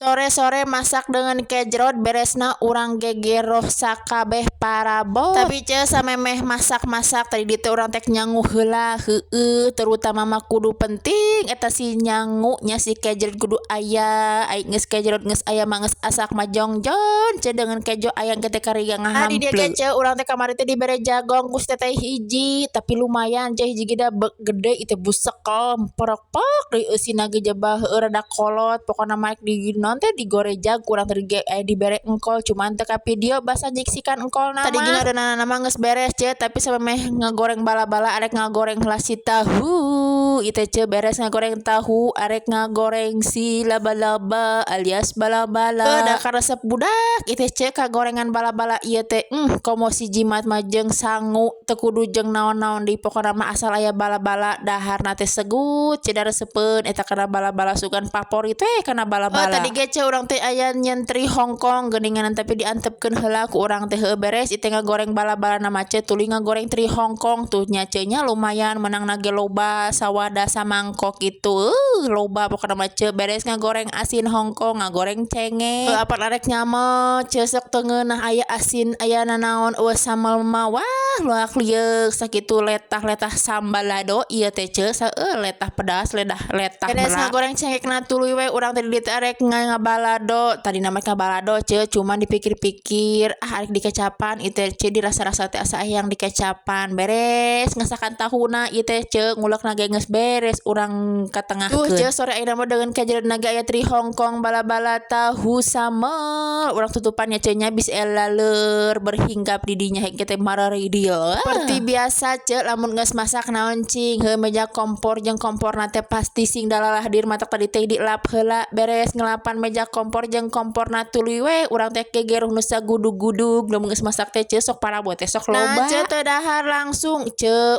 Sore-sore masak dengan kejrot beresna urang gegeroh sakabeh parabot. Tapi samemeh masak-masak tadi ditu urang tek nyangu heula heueuh terutama mah kudu penting eta si nyangu nya si kejrot kudu aya ai geus kejrot geus aya mah geus asak mah jongjon dengan kejo aya teh kariga ngahampleu. Di dieu urang teh kamari teh dibere jagong kus teteh hiji tapi lumayan hiji geda gede itu busekel porok-porok deui eusina ge jabah heueuh rada kolot pokona maek di teh digorejag kurang dibere engkol cuman teu ka video basa nyiksikan engkol nama tadi gina adonan nama geus beres tapi samemeh ngagoreng bala-bala arek ngagoreng heula si tahu itu beres ngagoreng tahu arek ngagoreng si laba-laba alias bala-bala da karesep budak itu kagorengan bala-bala ieu teh komo si jimat mah jeung sangu teu kudu jeung naon-naon di pokona mah asal aya bala-bala daharna teh segut da resepeun eta kana bala-bala sugan favorit teh kana bala-bala. Tadi urang teh aya nyentri Hongkong geuninganan tapi diantepkeun heula ku urang teh heueuh beres itu ngagoreng bala-bala nama tuluy ngagoreng tri Hongkong tuh nya nya lumayan menang nage loba sawada samangkok gitu loba pokona mah beres ngagoreng asin Hongkong ngagoreng cenge apa arek nyamel sok teu ngeunah aya asin aya nanaon sambal mah wah loak lieur sakitu letah-letah sambalado ieu teh letah pedas letah beres ngagoreng cengekna tuluy we urang teh di arek ngabalado tadi nama ngabalado cuman dipikir-pikir arek dikecapan itu dirasa-rasa teh asa yang dikecapan beres ngasakan tahuna ieu teh ngulekna ge geus beres urang katengahkeun sore ayeuna mah dengan kejadian naga aya tri Hongkong bala-bala tahu samel urang tutupannya nya bis elaleur berhinggap di dinya hek teh mararideul seperti biasa lamun geus masak naon cing heuh meja kompor jeung komporna teh pasti sing dalalah dir matak tadi teh dilap heula beres ngelapan meja kompor jeung komporna tuluy we urang teh gegeruh nu sagudug-gudug lamun geus masak teh sok parabot teh sok loba teu dahar langsung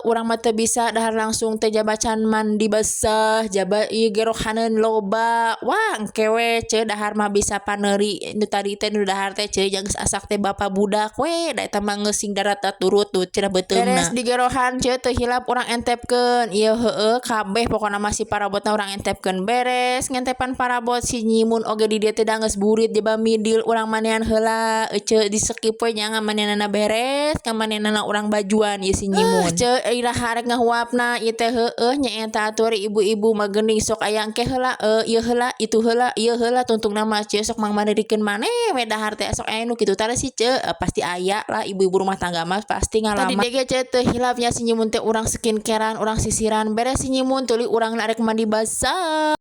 urang mah teu bisa dahar langsung teh jabacan mandi basah jaba ieu gerohaneun loba wah engke we dahar mah bisa paneuri nu tadi teh nu dahar teh yang geus asak teh bapa budak we da eta mah geus sing darat turut tuh cenah beuteumna beres digerohan teu hilap urang entepkeun ieu heueuh kabeh pokona masih parabotna urang entepkeun beres ngentepan parabot si nyimun oge di dieu teh da geus burit jaba midil urang manehan heula di skip we nya ngamanehanna beres ngamanehanna urang bajuan ieu si nyimun iraha arek ngahuapna ieu teh heueuh nya eta atuh ibu-ibu mah geuning sok aya engke heula ieu heula itu heula ieu heula tuntungna mah sok mang mandirikeun maneh we dahar teh sok aya nu kitu tara si pasti aya lah ibu-ibu rumah tangga mah pasti ngalaman tadi dege teh hilapnya si nyimun teh urang skincarean urang sisiran beres si nyimun tuluy urang arek mandi basah.